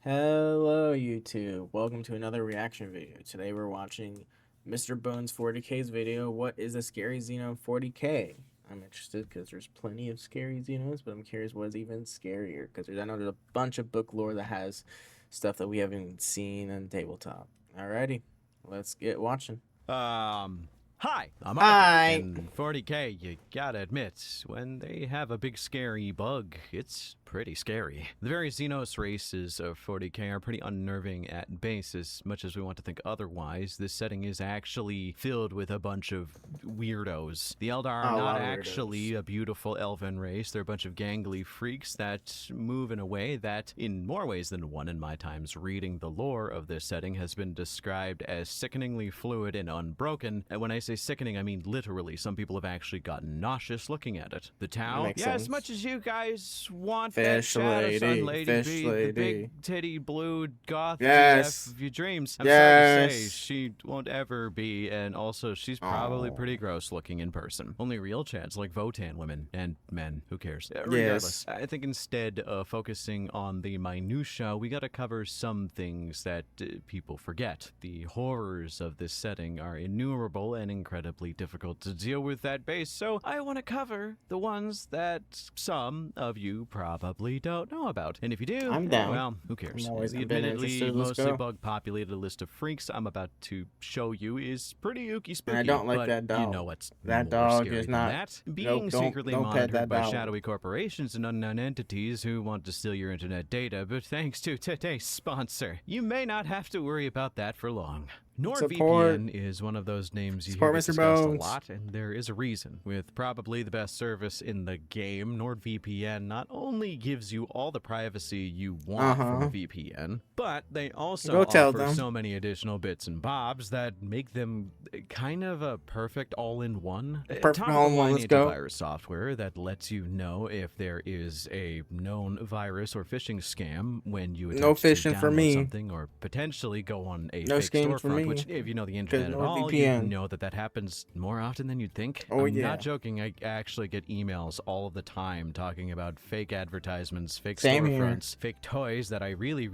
Hello YouTube, welcome to another reaction video. Today we're watching Mr. Bones 40K's video, What is a Scary Xeno 40K? I'm interested because there's plenty of scary Xenos, but I'm curious what's even scarier because I know there's a bunch of book lore that has stuff that we haven't seen on tabletop. Alrighty, let's get watching. Hi, I'm Arthur. Hi. In 40K, you gotta admit, when they have a big scary bug, it's pretty scary. The various Xenos races of 40K are pretty unnerving at base, as much as we want to think otherwise. This setting is actually filled with a bunch of weirdos. The Eldar are not actually a beautiful elven race. They're a bunch of gangly freaks that move in a way that, in more ways than one in my times reading the lore of this setting, has been described as sickeningly fluid and unbroken. And when I say sickening, I mean literally. Some people have actually gotten nauseous looking at it. The Tau, as much as you guys want Fish that Shadow lady, Sun lady fish be lady. the big titty blue goth Yes. of your dreams, I'm Yes. sorry to say she won't ever be, and also she's probably pretty gross looking in person. Only real chads like Votan women and men, who cares? Regardless, I think instead of focusing on the minutia, we gotta cover some things that people forget. The horrors of this setting are innumerable and incredibly difficult to deal with at base, so I want to cover the ones that some of you probably don't know about. And if you do, I'm down. well, who cares? I'm always The been admittedly interested. Let's mostly go. bug-populated list of freaks I'm about to show you is pretty ooky spooky. I don't like but that dog. You know what's That more dog scary is than not- that? Being Nope, secretly don't pet monitored that by dog. shadowy corporations and unknown entities who want to steal your internet data, but thanks to today's sponsor, you may not have to worry about that for long. NordVPN is one of those names you hear discussed a lot, and there is a reason. With probably the best service in the game, NordVPN not only gives you all the privacy you want from a VPN, but they also offer so many additional bits and bobs that make them kind of a perfect all-in-one. Perfect all-in-one, let's go. Antivirus software that lets you know if there is a known virus or phishing scam when you attempt to download something or potentially go on a fake storefront. Which, if you know the internet at all, you know that happens more often than you'd think. I'm not joking. I actually get emails all the time talking about fake advertisements, fake storefronts, fake toys that I really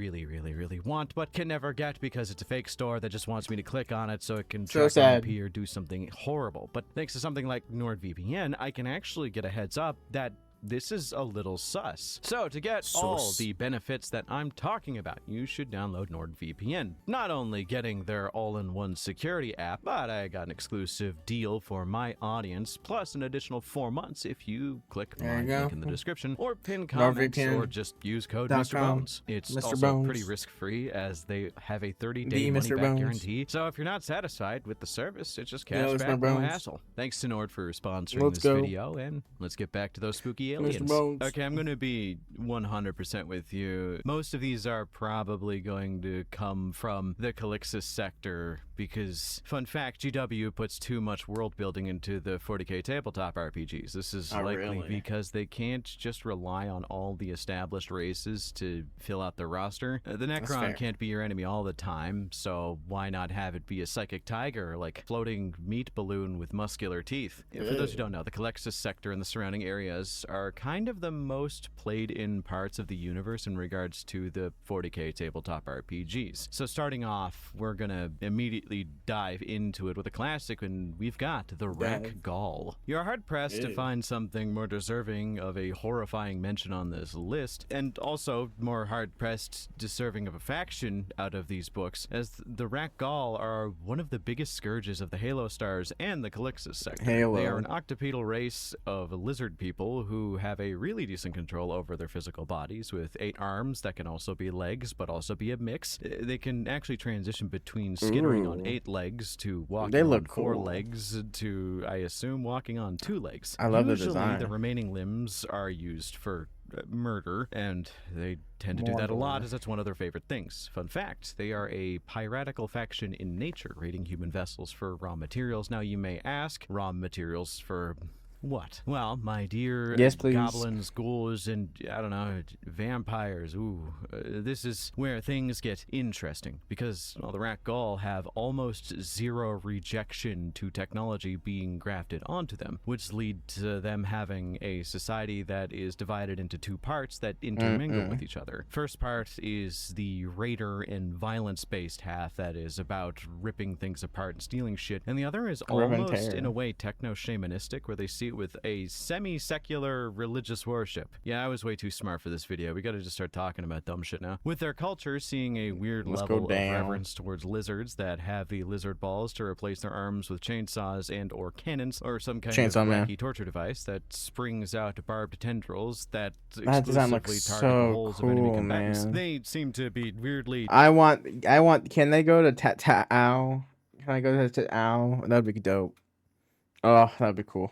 want, but can never get because it's a fake store that just wants me to click on it so it can track my IP or do something horrible. But thanks to something like NordVPN, I can actually get a heads up that this is a little sus. So to get all the benefits that I'm talking about, you should download NordVPN. Not only getting their all-in-one security app, but I got an exclusive deal for my audience, plus an additional 4 months if you click my link in the description, or pin comments, or just use code Mr. Bones. It's also pretty risk-free, as they have a 30-day money-back guarantee. So if you're not satisfied with the service, it's just cash back, no hassle. Thanks to Nord for sponsoring this video, and let's get back to those spooky aliens. Okay, I'm going to be 100% with you. Most of these are probably going to come from the Calixis sector because, fun fact, GW puts too much world building into the 40K tabletop RPGs. This is likely because they can't just rely on all the established races to fill out their roster. The Necron can't be your enemy all the time, so why not have it be a psychic tiger, like floating meat balloon with muscular teeth? For those who don't know, the Calixis sector and the surrounding areas are kind of the most played in parts of the universe in regards to the 40K tabletop RPGs. So starting off, we're gonna immediately dive into it with a classic, and we've got the Rack Gall. You're hard-pressed to find something more deserving of a horrifying mention on this list, and also more hard-pressed deserving of a faction out of these books, as the Rack Gall are one of the biggest scourges of the Halo Stars and the Calixis sector. They are an octopedal race of lizard people who have a really decent control over their physical bodies, with 8 arms that can also be legs, but also be a mix. They can actually transition between skittering on 8 legs to walking on 4 legs to, I assume, walking on 2 legs. I love the design. Usually, the remaining limbs are used for murder, and they tend to do that a lot, as that's one of their favorite things. Fun fact, they are a piratical faction in nature, raiding human vessels for raw materials. Now, you may ask, raw materials for What? Well, my dear yes, please. goblins, ghouls, and, I don't know, vampires, this is where things get interesting, because, well, the Rakghoul have almost zero rejection to technology being grafted onto them, which lead to them having a society that is divided into two parts that intermingle with each other. First part is the raider and violence-based half that is about ripping things apart and stealing shit, and the other is almost, in a way, techno-shamanistic, where they see it with a semi-secular religious worship. Yeah, I was way too smart for this video. We gotta just start talking about dumb shit now. With their culture seeing a weird level of reverence towards lizards that have the lizard balls to replace their arms with chainsaws and or cannons, or some kind of wacky torture device that springs out barbed tendrils that exclusively target the holes of enemy combatants. They seem to be weirdly... I want, can they go to Ow? Can I go to Ow? That'd be dope. Oh, that'd be cool.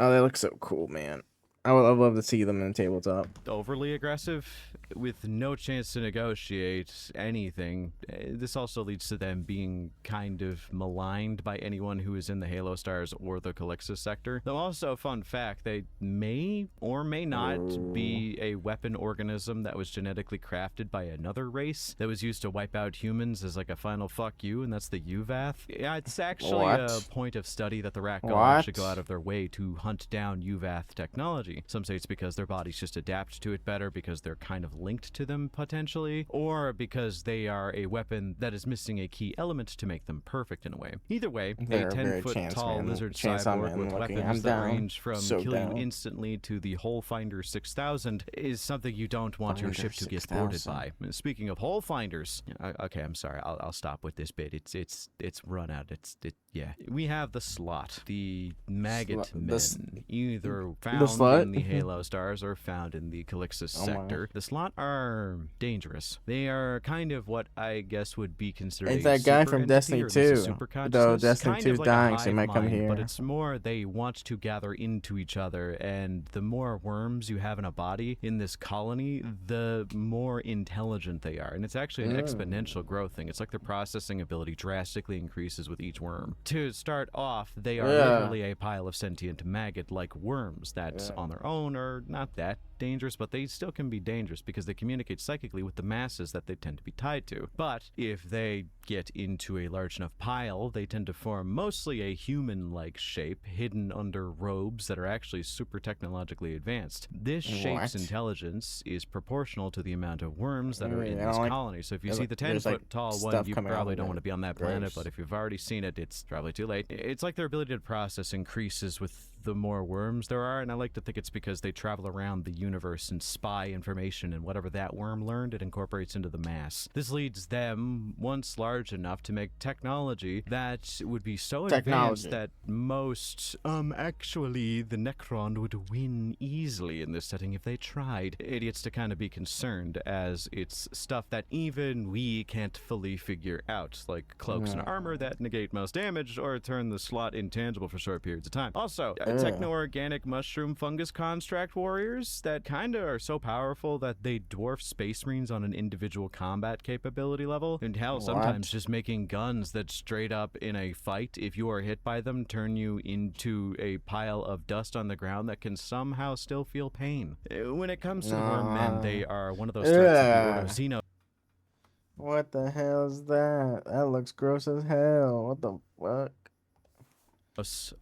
Oh, they look so cool, man. I'd love to see them in the tabletop. Overly aggressive, with no chance to negotiate anything. This also leads to them being kind of maligned by anyone who is in the Halo Stars or the Calixus sector. Though also, fun fact, they may or may not be a weapon organism that was genetically crafted by another race that was used to wipe out humans as like a final fuck you, and that's the Uvath. Yeah, it's actually a point of study that the Rakghoul should go out of their way to hunt down Uvath technology. Some say it's because their bodies just adapt to it better because they're kind of linked to them potentially, or because they are a weapon that is missing a key element to make them perfect in a way. Either way, a 10-foot tall lizard cyborg with weapons that range from kill you instantly to the Hole Finder 6000 is something you don't want your ship to get boarded by. Speaking of Hole Finders, okay, I'm sorry, I'll stop with this bit. It's run out. Yeah. We have the Slot, the maggot men, either found in the Halo Stars or found in the Calixus sector. The Slot are dangerous. They are kind of what I guess would be considered it's that guy from Destiny 2. Though Destiny 2 is dying, so he might come here. But it's more they want to gather into each other, and the more worms you have in a body in this colony, the more intelligent they are. And it's actually an exponential growth thing. It's like their processing ability drastically increases with each worm. To start off, they are literally a pile of sentient maggot-like worms that on their own are not that dangerous, but they still can be dangerous because they communicate psychically with the masses that they tend to be tied to. But if they get into a large enough pile, they tend to form mostly a human-like shape hidden under robes that are actually super technologically advanced. This shape's intelligence is proportional to the amount of worms that are in this colony. So if you see the 10-foot tall one, you probably don't want to be on that planet, but if you've already seen it, it's probably too late. It's like their ability to process increases with the more worms there are, and I like to think it's because they travel around the universe and spy information, and whatever that worm learned, it incorporates into the mass. This leads them, once large enough, to make technology that would be so advanced that most, actually, the Necron would win easily in this setting if they tried. Idiots to kind of be concerned, as it's stuff that even we can't fully figure out, like cloaks and armor that negate most damage or turn the Slot intangible for short periods of time. Also, techno-organic mushroom fungus construct warriors that kind of are so powerful that they dwarf space marines on an individual combat capability level, and hell, sometimes just making guns that straight up in a fight, if you are hit by them, turn you into a pile of dust on the ground that can somehow still feel pain. When it comes to the worm men, they are one of those threats of the XENO. What the hell is that? That looks gross as hell. What the fuck?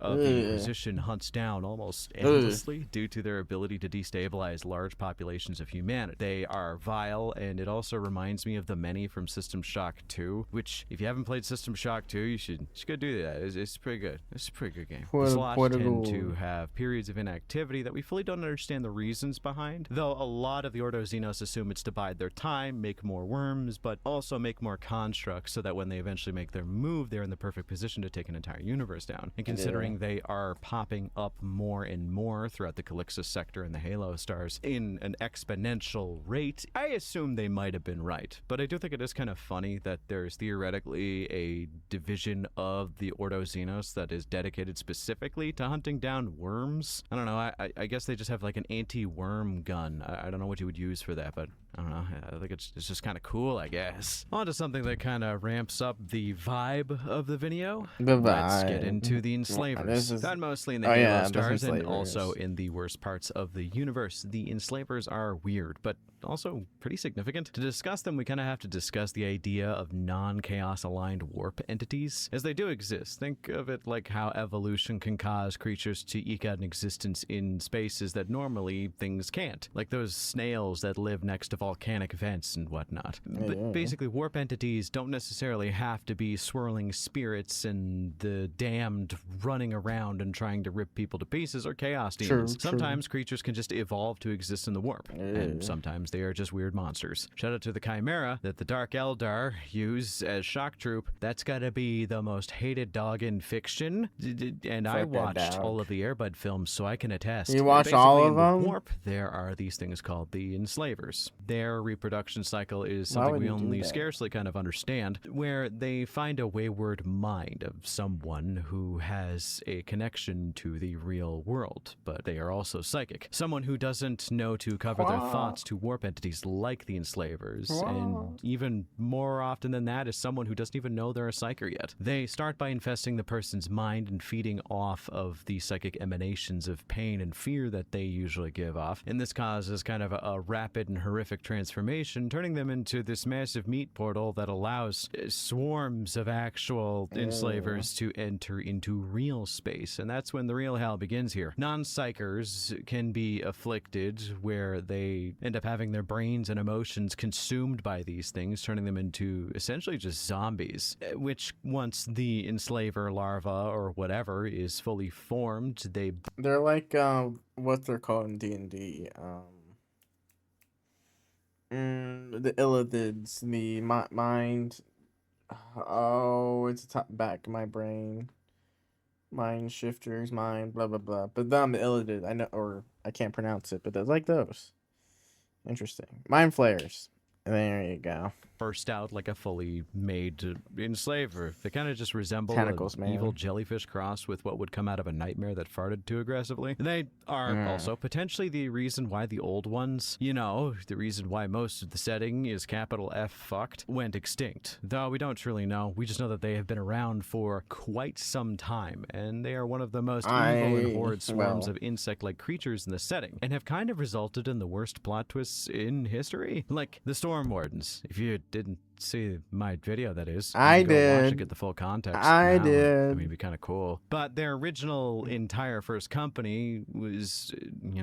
Of the Inquisition hunts down almost endlessly due to their ability to destabilize large populations of humanity. They are vile, and it also reminds me of the many from System Shock 2, which, if you haven't played System Shock 2, you should go do that. It's pretty good. It's a pretty good game. The Slots tend to have periods of inactivity that we fully don't understand the reasons behind, though a lot of the Ordo Xenos assume it's to bide their time, make more worms, but also make more constructs so that when they eventually make their move, they're in the perfect position to take an entire universe down. And considering they are popping up more and more throughout the Calixus sector and the Halo Stars in an exponential rate, I assume they might have been right. But I do think it is kind of funny that there's theoretically a division of the Ordo Xenos that is dedicated specifically to hunting down worms. I don't know, I guess they just have like an anti-worm gun. I don't know what you would use for that, but I don't know. I think it's just kind of cool, I guess. On to something that kind of ramps up the vibe of the video. Let's get into the enslavers. Found mostly in the Halo stars and also in the worst parts of the universe. The enslavers are weird, but also pretty significant. To discuss them, we kind of have to discuss the idea of non-chaos aligned warp entities, as they do exist. Think of it like how evolution can cause creatures to eke out an existence in spaces that normally things can't, like those snails that live next to volcanic vents and whatnot. But basically, warp entities don't necessarily have to be swirling spirits and the damned running around and trying to rip people to pieces or chaos demons. Sometimes creatures can just evolve to exist in the warp, and sometimes they are just weird monsters. Shout out to the Chimera that the Dark Eldar use as shock troop. That's gotta be the most hated dog in fiction. And I watched all of the Airbud films, so I can attest. You watched all of them? In the warp, there are these things called the enslavers. Their reproduction cycle is something we only scarcely kind of understand, where they find a wayward mind of someone who has a connection to the real world, but they are also psychic. Someone who doesn't know to cover their thoughts to warp entities like the enslavers, and even more often than that is someone who doesn't even know they're a psyker yet. They start by infesting the person's mind and feeding off of the psychic emanations of pain and fear that they usually give off, and this causes kind of a rapid and horrific transformation, turning them into this massive meat portal that allows swarms of actual enslavers to enter into real space, and that's when the real hell begins here. Non-psychers can be afflicted where they end up having their brains and emotions consumed by these things, turning them into essentially just zombies, which once the enslaver larva or whatever is fully formed, they're like what they're called in D&D, the illithids, the mind, it's the top back of my brain, mind shifters, mind blah blah blah, but the illithid, I know, or I can't pronounce it, but there's like those. Interesting. Mind flayers. There you go. Burst out like a fully made enslaver. They kind of just resemble tentacles, an evil jellyfish crossed with what would come out of a nightmare that farted too aggressively. They are also potentially the reason why the old ones, the reason why most of the setting is capital F fucked, went extinct. Though we don't truly know. We just know that they have been around for quite some time, and they are one of the most evil and horrid swarms of insect-like creatures in the setting, and have kind of resulted in the worst plot twists in history. Like the Storm Wardens. If you didn't see my video, that is. I did. Watch to get the full context. I did. I mean, it'd be kind of cool. But their original entire first company was,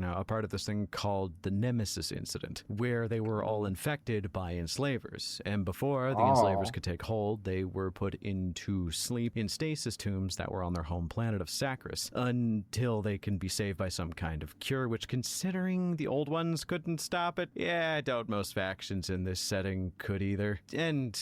a part of this thing called the Nemesis Incident, where they were all infected by enslavers. And before the enslavers could take hold, they were put into sleep in stasis tombs that were on their home planet of SCARIEST, until they can be saved by some kind of cure, which, considering the old ones couldn't stop it, I doubt most factions in this setting could either. And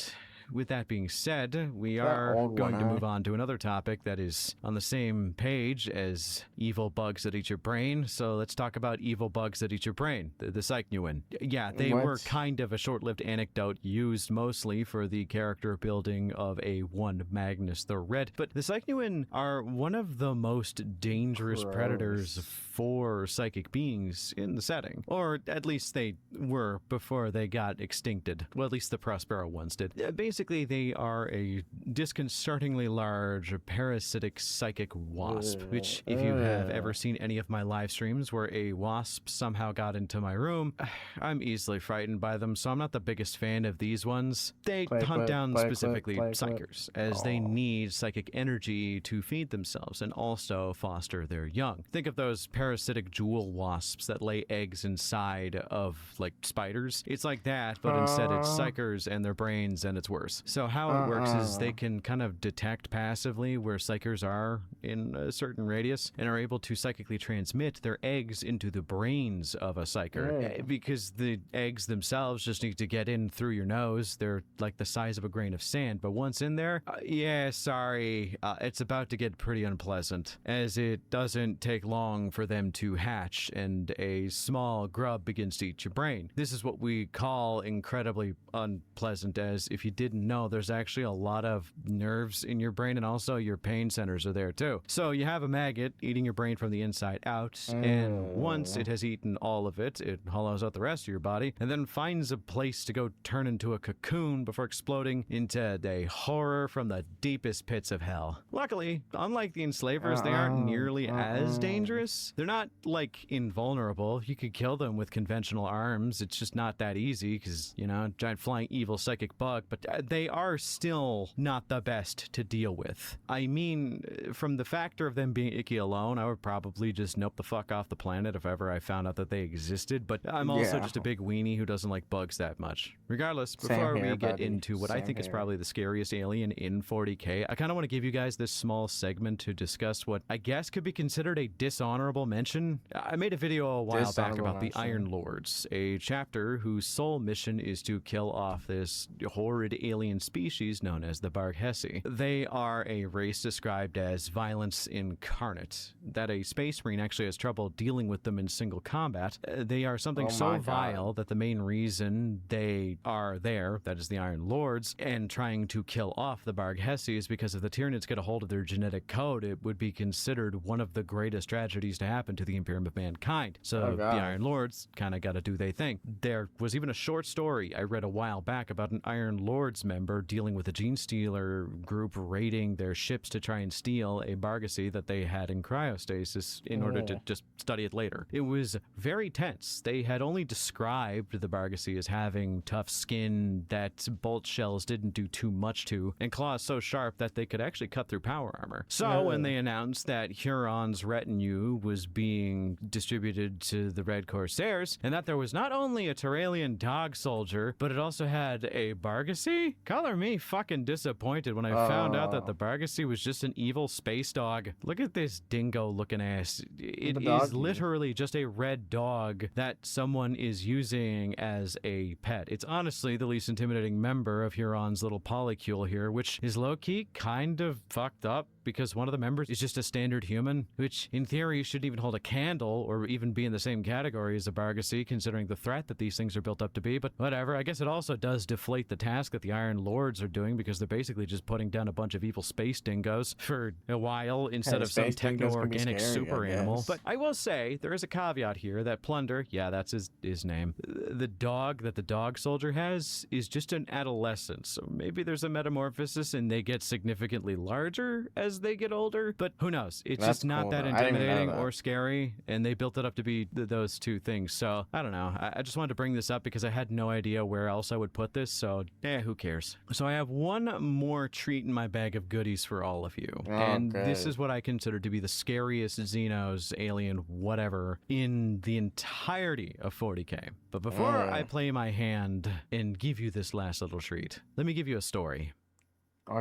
with that being said, we are going to move on to another topic that is on the same page as evil bugs that eat your brain. So let's talk about evil bugs that eat your brain, the Psychnuin. Yeah, they were kind of a short-lived anecdote used mostly for the character building of A1 Magnus the Red. But the Psychnuin are one of the most dangerous predators for psychic beings in the setting. Or at least they were before they got extincted. Well, at least the Prospero ones did. Basically, they are a disconcertingly large parasitic psychic wasp, which if you have ever seen any of my live streams where a wasp somehow got into my room, I'm easily frightened by them, so I'm not the biggest fan of these ones. They hunt down specifically psychers, as they need psychic energy to feed themselves and also foster their young. Think of those parasitic jewel wasps that lay eggs inside of, like, spiders. It's like that, but instead it's psychers and their brains, and it's worse. So how it works is they can kind of detect passively where psychers are in a certain radius and are able to psychically transmit their eggs into the brains of a psyker. Because the eggs themselves just need to get in through your nose. They're like the size of a grain of sand, but once in there, it's about to get pretty unpleasant, as it doesn't take long for them to hatch, and a small grub begins to eat your brain. This is what we call incredibly unpleasant, as if you didn't know, there's actually a lot of nerves in your brain, and also your pain centers are there too. So you have a maggot eating your brain from the inside out, and once it has eaten all of it, it hollows out the rest of your body, and then finds a place to go turn into a cocoon before exploding into a horror from the deepest pits of hell. Luckily, unlike the enslavers, they aren't nearly as dangerous. They're not, like, invulnerable. You could kill them with conventional arms. It's just not that easy because, you know, giant flying evil psychic bug, but they are still not the best to deal with. I mean, from the factor of them being icky alone, I would probably just nope the fuck off the planet if ever I found out that they existed, but I'm also just a big weenie who doesn't like bugs that much. Regardless, before we get into what I think is probably the scariest alien in 40K, I kind of want to give you guys this small segment to discuss what I guess could be considered a dishonorable mention. I made a video a while back about the Iron Lords, a chapter whose sole mission is to kill off this horrid alien species known as the Barghesi. They are a race described as violence incarnate, that a space marine actually has trouble dealing with them in single combat. They are something so vile that the main reason they are there, that is the Iron Lords, and trying to kill off the Barghesi is because if the Tyranids get a hold of their genetic code, it would be considered one of the greatest tragedies to happen to the Imperium of Mankind. So the Iron Lords kind of got to do their thing. There was even a short story I read a while back about an Iron Lords member dealing with a gene stealer group raiding their ships to try and steal a Barghesi that they had in cryostasis in order to just study it later. It was very tense. They had only described the Barghesi as having tough skin that bolt shells didn't do too much to, and claws so sharp that they could actually cut through power armor. So when they announced that Huron's retinue was being distributed to the Red Corsairs, and that there was not only a Tyralian dog soldier, but it also had a Barghesi, color me fucking disappointed when I found out that the Barghesi was just an evil space dog. Look at this dingo looking ass. It is literally just a red dog that someone is using as a pet. It's honestly the least intimidating member of Huron's little polycule here, which is low-key kind of fucked up because one of the members is just a standard human, which in theory shouldn't even hold a candle or even be in the same category as a Barghesi, considering the threat that these things are built up to be, but whatever. I guess it also does deflate the task that the Iron Lords are doing because they're basically just putting down a bunch of evil space dingoes for a while instead of some techno-organic super animal. But I will say, there is a caveat here that Plunder, yeah, that's his name, the dog that the dog soldier has is just an adolescent, so maybe there's a metamorphosis and they get significantly larger as they get older, but who knows? It's just not that intimidating or scary, and they built it up to be those two things. So I don't know. I just wanted to bring this up because I had no idea where else I would put this, so who cares? So I have one more treat in my bag of goodies for all of you, and this is what I consider to be the scariest Xenos, alien, whatever, in the entirety of 40K. But before I play my hand and give you this last little treat, let me give you a story.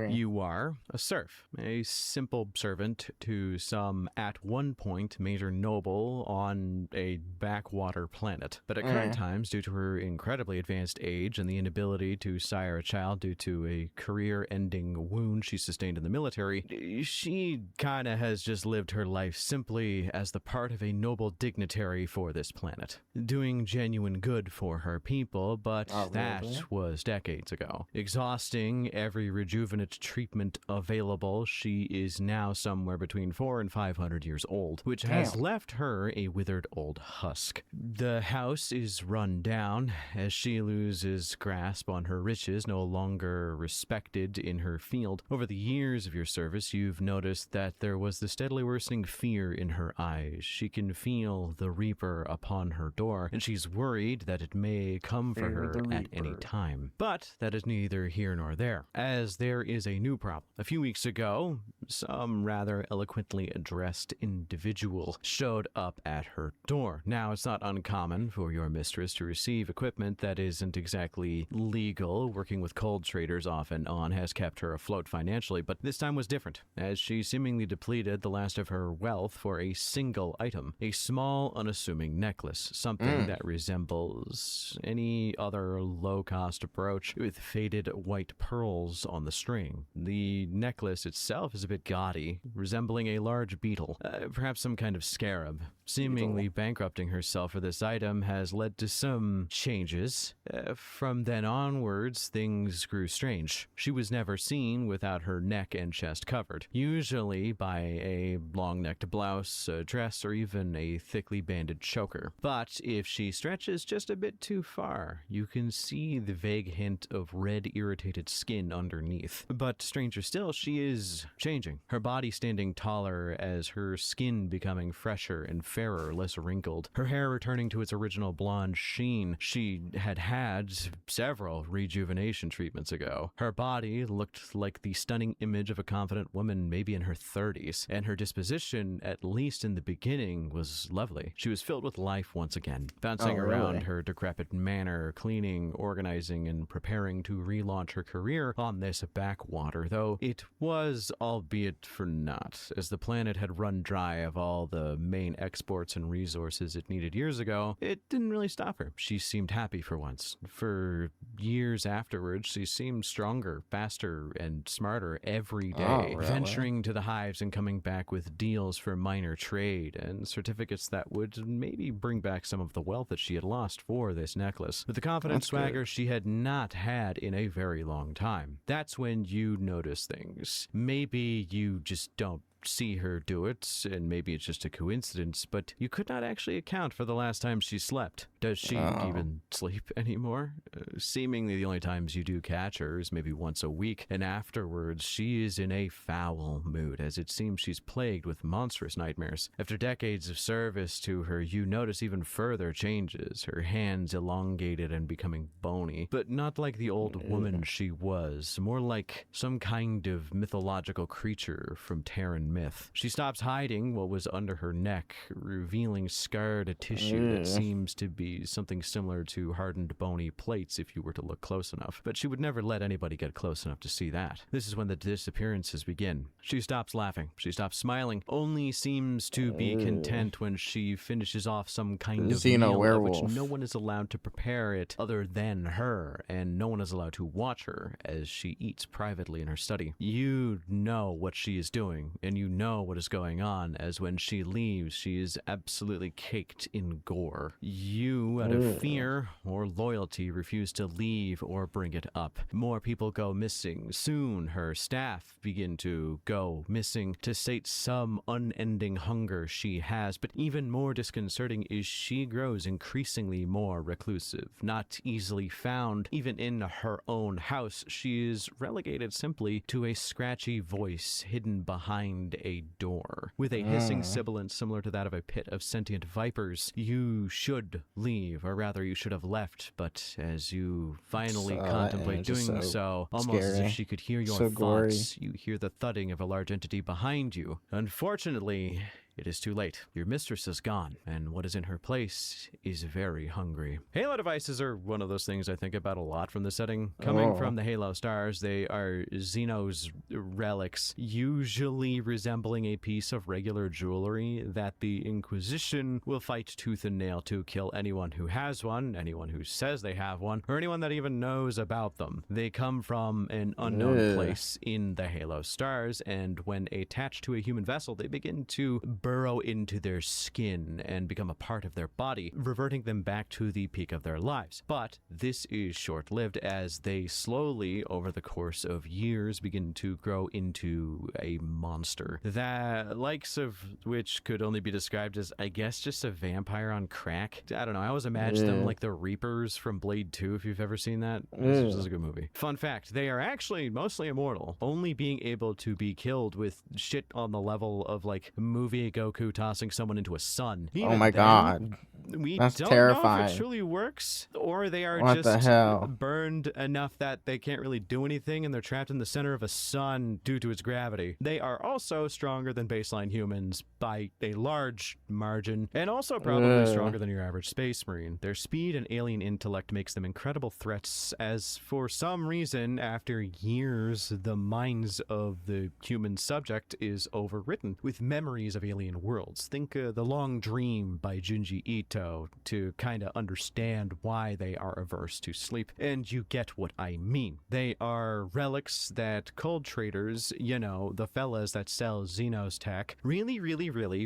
You are a serf, a simple servant to some, at one point, major noble on a backwater planet. But at current times, due to her incredibly advanced age and the inability to sire a child due to a career-ending wound she sustained in the military, she kinda has just lived her life simply as the part of a noble dignitary for this planet, doing genuine good for her people, but that was decades ago. Exhausting every rejuvenant treatment available, she is now somewhere between 400 and 500 years old, which has left her a withered old husk. The house is run down as she loses grasp on her riches, no longer respected in her field. Over the years of your service, you've noticed that there was the steadily worsening fear in her eyes. She can feel the Reaper upon her door, and she's worried that it may come for her at any time. But that is neither here nor there, as there is a new problem. A few weeks ago, some rather eloquently addressed individual showed up at her door. Now, it's not uncommon for your mistress to receive equipment that isn't exactly legal. Working with cold traders off and on has kept her afloat financially, but this time was different, as she seemingly depleted the last of her wealth for a single item, a small, unassuming necklace, something that resembles any other low-cost brooch with faded white pearls on the string. The necklace itself is a bit gaudy, resembling a large beetle, perhaps some kind of scarab. Seemingly bankrupting herself for this item has led to some changes. From then onwards, things grew strange. She was never seen without her neck and chest covered, usually by a long-necked blouse, a dress, or even a thickly banded choker. But if she stretches just a bit too far, you can see the vague hint of red, irritated skin underneath. But stranger still, she is changing. Her body standing taller as her skin becoming fresher and fairer, less wrinkled. Her hair returning to its original blonde sheen she had had several rejuvenation treatments ago. Her body looked like the stunning image of a confident woman maybe in her 30s, and her disposition, at least in the beginning, was lovely. She was filled with life once again, bouncing around her decrepit manor, cleaning, organizing, and preparing to relaunch her career on this backwater, though it was, albeit for naught, as the planet had run dry of all the main exports and resources it needed years ago. It didn't really stop her. She seemed happy for once. For years afterwards, she seemed stronger, faster, and smarter every day, venturing to the hives and coming back with deals for minor trade and certificates that would maybe bring back some of the wealth that she had lost for this necklace. With the confident swagger she had not had in a very long time. That's when you notice things. Maybe you just don't see her do it, and maybe it's just a coincidence, but you could not actually account for the last time she slept. Does she even sleep anymore? Seemingly the only times you do catch her is maybe once a week, and afterwards she is in a foul mood, as it seems she's plagued with monstrous nightmares. After decades of service to her, you notice even further changes, her hands elongated and becoming bony, but not like the old woman she was, more like some kind of mythological creature from Terran myth. She stops hiding what was under her neck, revealing scarred tissue that seems to be something similar to hardened bony plates if you were to look close enough. But she would never let anybody get close enough to see that. This is when the disappearances begin. She stops laughing. She stops smiling. Only seems to be content when she finishes off some kind of meal of which no one is allowed to prepare it other than her, and no one is allowed to watch her as she eats privately in her study. You know what she is doing, and you know what is going on, as when she leaves, she is absolutely caked in gore. You, out of fear or loyalty, refuse to leave or bring it up. More people go missing. Soon, her staff begin to go missing to sate some unending hunger she has, but even more disconcerting is she grows increasingly more reclusive, not easily found. Even in her own house, she is relegated simply to a scratchy voice hidden behind a door. With a hissing sibilant similar to that of a pit of sentient vipers, you should leave, or rather you should have left, but as you finally contemplate doing so, almost as if she could hear your thoughts, you hear the thudding of a large entity behind you. Unfortunately, it is too late. Your mistress is gone, and what is in her place is very hungry. Halo devices are one of those things I think about a lot from the setting. Coming from the Halo stars, they are XENO's relics, usually resembling a piece of regular jewelry that the Inquisition will fight tooth and nail to kill anyone who has one, anyone who says they have one, or anyone that even knows about them. They come from an unknown place in the Halo stars, and when attached to a human vessel, they begin to burrow into their skin and become a part of their body, reverting them back to the peak of their lives. But this is short-lived, as they slowly, over the course of years, begin to grow into a monster. The likes of which could only be described as, I guess, just a vampire on crack. I don't know, I always imagine them like the Reapers from Blade 2, if you've ever seen that. This is a good movie. Fun fact, they are actually mostly immortal, only being able to be killed with shit on the level of like movie Goku tossing someone into a sun. Even oh my god. We That's don't terrifying. know if it truly works, or they are What just the hell? burned enough that they can't really do anything and they're trapped in the center of a sun due to its gravity. They are also stronger than baseline humans by a large margin, and also probably stronger than your average space marine. Their speed and alien intellect makes them incredible threats, as for some reason, after years, the minds of the human subject is overwritten with memories of alien worlds. Think The Long Dream by Junji Ito to kind of understand why they are averse to sleep. And you you get what I mean. They are relics that cold traders, you know, the fellas that sell XENO's tech, really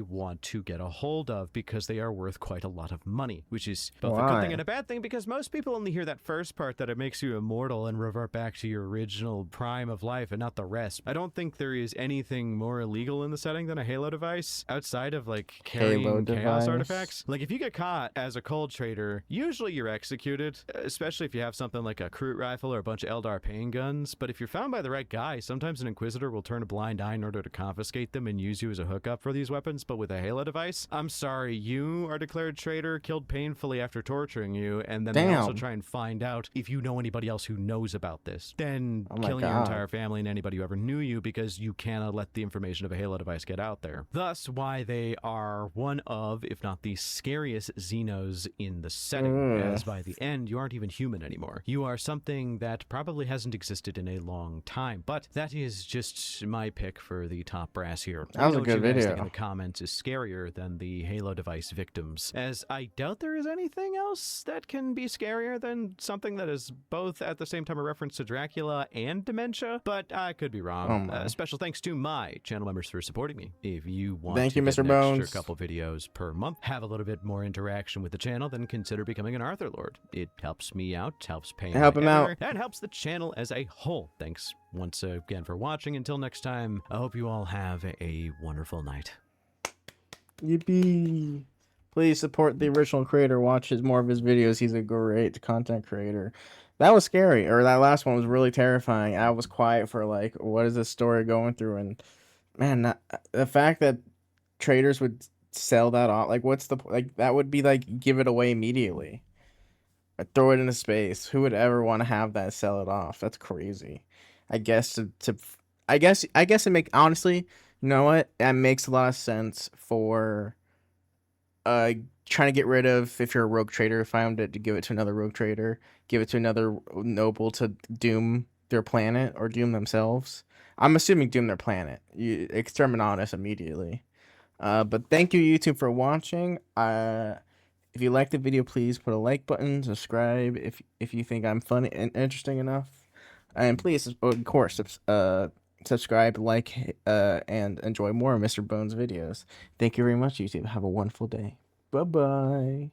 want to get a hold of because they are worth quite a lot of money, which is both a good thing and a bad thing because most people only hear that first part that it makes you immortal and revert back to your original prime of life and not the rest. I don't think there is anything more illegal in the setting than a Halo device outside of like carrying chaos artifacts. Like if you get caught as a cold trader, usually you're executed, especially if you have something like a Kroot rifle or a bunch of Eldar pain guns. But if you're found by the right guy, sometimes an Inquisitor will turn a blind eye in order to confiscate them and use you as a hookup for these weapons. But with a Halo device, I'm sorry, you are declared traitor, killed painfully after torturing you, and then they also try and find out if you know anybody else who knows about this. Then killing your entire family and anybody who ever knew you because you cannot let the information of a Halo device get out there. Thus, why they are one of, if not the scariest Xenos in the setting, as by the end, you aren't even human anymore. You are something that probably hasn't existed in a long time, but that is just my pick for the top brass here. That was a good video. In the comments is scarier than the Halo device victims, as I doubt there is anything else that can be scarier than something that is both at the same time a reference to Dracula and dementia, but I could be wrong. Special thanks to my channel members for supporting me. If you want to get an extra couple videos per month, have a little bit more interaction with the channel, then consider becoming an Arthur Lord. It helps me out, helps pay him out, and helps the channel as a whole. Thanks once again for watching. Until next time, I hope you all have a wonderful night. Yippee! Please support the original creator. Watch more of his videos. He's a great content creator. That was scary, or that last one was really terrifying. I was quiet for like, what is this story going through? And man, the fact that traders would sell that off, like, what's the like? That would be like give it away immediately, or throw it into space. Who would ever want to have that sell it off? That's crazy. I guess I guess it make honestly, you know what? That makes a lot of sense for trying to get rid of, if you're a rogue trader, found it, to give it to another rogue trader, give it to another noble to doom their planet or doom themselves. I'm assuming doom their planet. You exterminatus immediately. But thank you, YouTube, for watching. If you liked the video, please put a like button, subscribe if you think I'm funny and interesting enough, and please, of course, subscribe, like, and enjoy more of Mr. Bones videos. Thank you very much, YouTube. Have a wonderful day. Bye-bye.